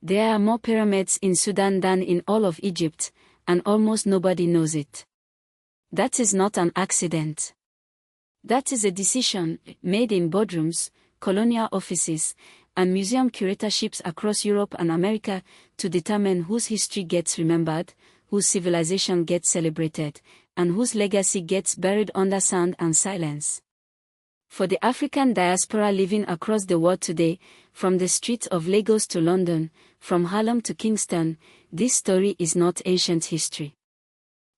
There are more pyramids in Sudan than in all of Egypt, and almost nobody knows it. That is not an accident. That is a decision made in boardrooms, colonial offices, and museum curatorships across Europe and America to determine whose history gets remembered, whose civilization gets celebrated, and whose legacy gets buried under sand and silence. For the African diaspora living across the world today, from the streets of Lagos to London, from Harlem to Kingston, this story is not ancient history.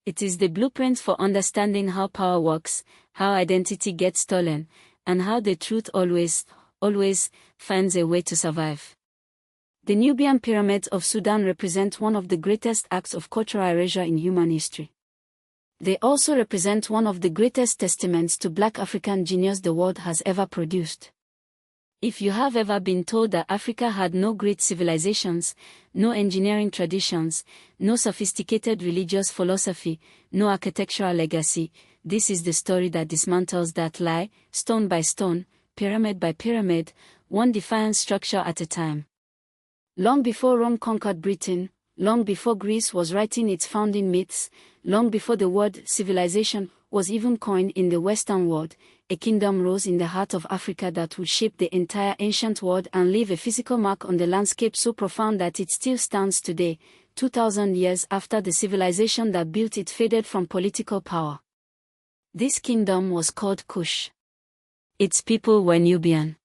It is the blueprint for understanding how power works, how identity gets stolen, and how the truth always finds a way to survive. The Nubian pyramids of Sudan represent one of the greatest acts of cultural erasure in human history. They also represent one of the greatest testaments to Black African genius the world has ever produced. If you have ever been told that Africa had no great civilizations, no engineering traditions, no sophisticated religious philosophy, no architectural legacy, this is the story that dismantles that lie, stone by stone, pyramid by pyramid, one defiant structure at a time. Long before Rome conquered Britain, long before Greece was writing its founding myths, long before the word civilization was even coined in the Western world, a kingdom rose in the heart of Africa that would shape the entire ancient world and leave a physical mark on the landscape so profound that it still stands today, 2,000 years after the civilization that built it faded from political power. This kingdom was called Kush. Its people were Nubian.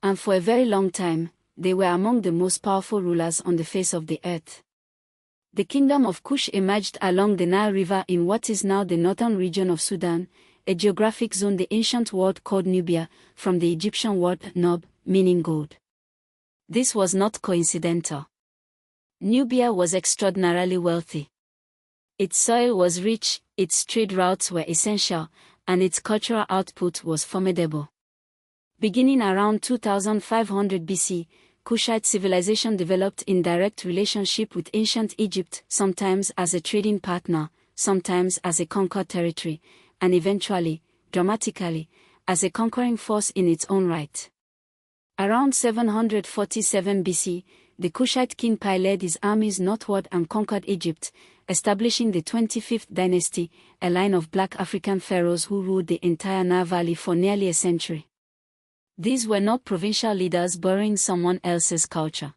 And for a very long time, they were among the most powerful rulers on the face of the earth. The kingdom of Kush emerged along the Nile River in what is now the northern region of Sudan, a geographic zone the ancient world called Nubia, from the Egyptian word Nub, meaning gold. This was not coincidental. Nubia was extraordinarily wealthy. Its soil was rich, its trade routes were essential, and its cultural output was formidable. Beginning around 2500 BC, Kushite civilization developed in direct relationship with ancient Egypt, sometimes as a trading partner, sometimes as a conquered territory, and eventually, dramatically, as a conquering force in its own right. Around 747 BC, the Kushite king Pi led his armies northward and conquered Egypt, establishing the 25th dynasty, a line of Black African pharaohs who ruled the entire Nile Valley for nearly a century. These were not provincial leaders borrowing someone else's culture.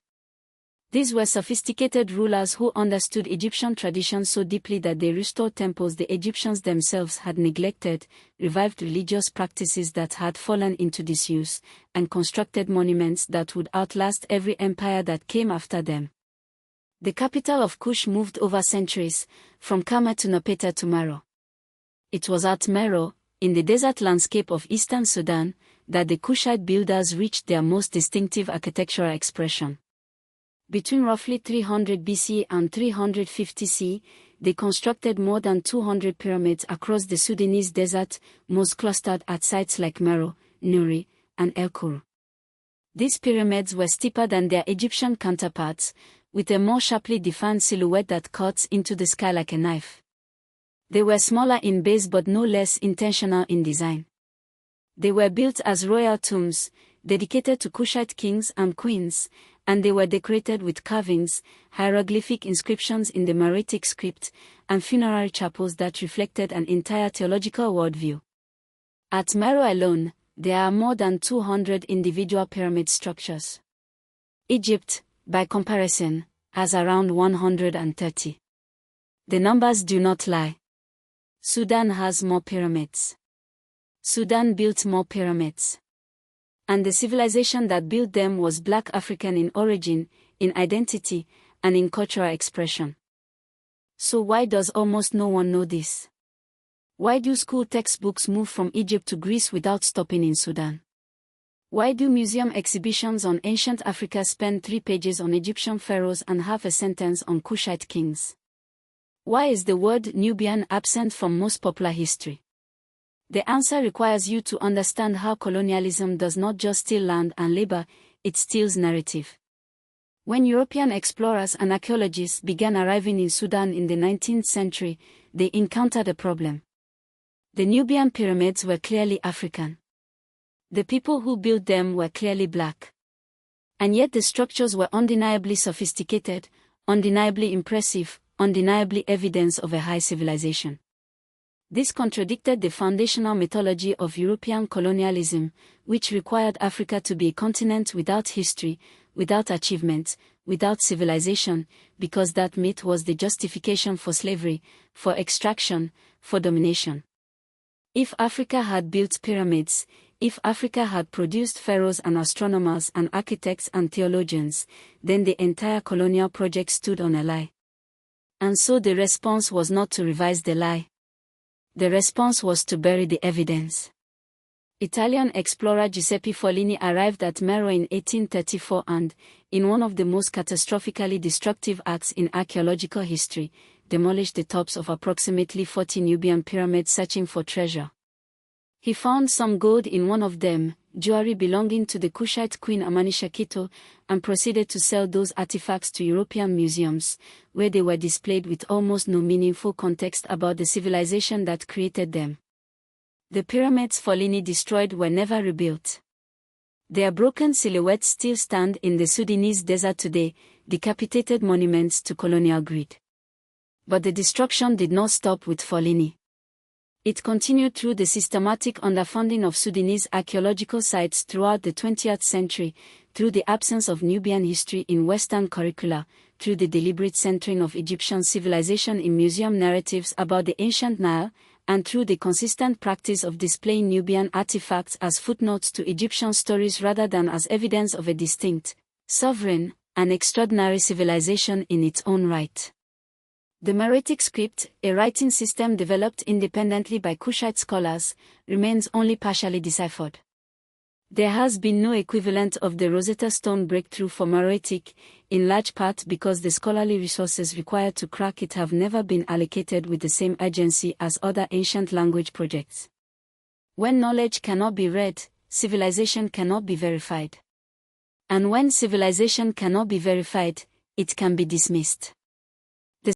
These were sophisticated rulers who understood Egyptian traditions so deeply that they restored temples the Egyptians themselves had neglected, revived religious practices that had fallen into disuse, and constructed monuments that would outlast every empire that came after them. The capital of Kush moved over centuries, from Kama to Nopeta to Meroe. It was at Meroe, in the desert landscape of eastern Sudan, that the Kushite builders reached their most distinctive architectural expression. Between roughly 300 BC and 350 CE, they constructed more than 200 pyramids across the Sudanese desert, most clustered at sites like Meroe, Nuri, and El Kuru. These pyramids were steeper than their Egyptian counterparts, with a more sharply defined silhouette that cuts into the sky like a knife. They were smaller in base but no less intentional in design. They were built as royal tombs, dedicated to Kushite kings and queens, and they were decorated with carvings, hieroglyphic inscriptions in the Meroitic script, and funerary chapels that reflected an entire theological worldview. At Meroe alone, there are more than 200 individual pyramid structures. Egypt, by comparison, has around 130. The numbers do not lie. Sudan has more pyramids. Sudan built more pyramids. And the civilization that built them was Black African in origin, in identity, and in cultural expression. So why does almost no one know this? Why do school textbooks move from Egypt to Greece without stopping in Sudan? Why do museum exhibitions on ancient Africa spend 3 pages on Egyptian pharaohs and half a sentence on Kushite kings? Why is the word Nubian absent from most popular history? The answer requires you to understand how colonialism does not just steal land and labor, it steals narrative. When European explorers and archaeologists began arriving in Sudan in the 19th century, they encountered a problem. The Nubian pyramids were clearly African. The people who built them were clearly Black. And yet the structures were undeniably sophisticated, undeniably impressive, undeniably evidence of a high civilization. This contradicted the foundational mythology of European colonialism, which required Africa to be a continent without history, without achievement, without civilization, because that myth was the justification for slavery, for extraction, for domination. If Africa had built pyramids, if Africa had produced pharaohs and astronomers and architects and theologians, then the entire colonial project stood on a lie. And so the response was not to revise the lie. The response was to bury the evidence. Italian explorer Giuseppe Follini arrived at Meroe in 1834 and, in one of the most catastrophically destructive acts in archaeological history, demolished the tops of approximately 40 Nubian pyramids searching for treasure. He found some gold in one of them, jewelry belonging to the Kushite queen Amanishakito, and proceeded to sell those artifacts to European museums, where they were displayed with almost no meaningful context about the civilization that created them. The pyramids Follini destroyed were never rebuilt. Their broken silhouettes still stand in the Sudanese desert today, decapitated monuments to colonial greed. But the destruction did not stop with Follini. It continued through the systematic underfunding of Sudanese archaeological sites throughout the 20th century, through the absence of Nubian history in Western curricula, through the deliberate centering of Egyptian civilization in museum narratives about the ancient Nile, and through the consistent practice of displaying Nubian artifacts as footnotes to Egyptian stories rather than as evidence of a distinct, sovereign, and extraordinary civilization in its own right. The Meroitic script, a writing system developed independently by Kushite scholars, remains only partially deciphered. There has been no equivalent of the Rosetta Stone breakthrough for Meroitic, in large part because the scholarly resources required to crack it have never been allocated with the same urgency as other ancient language projects. When knowledge cannot be read, civilization cannot be verified. And when civilization cannot be verified, it can be dismissed.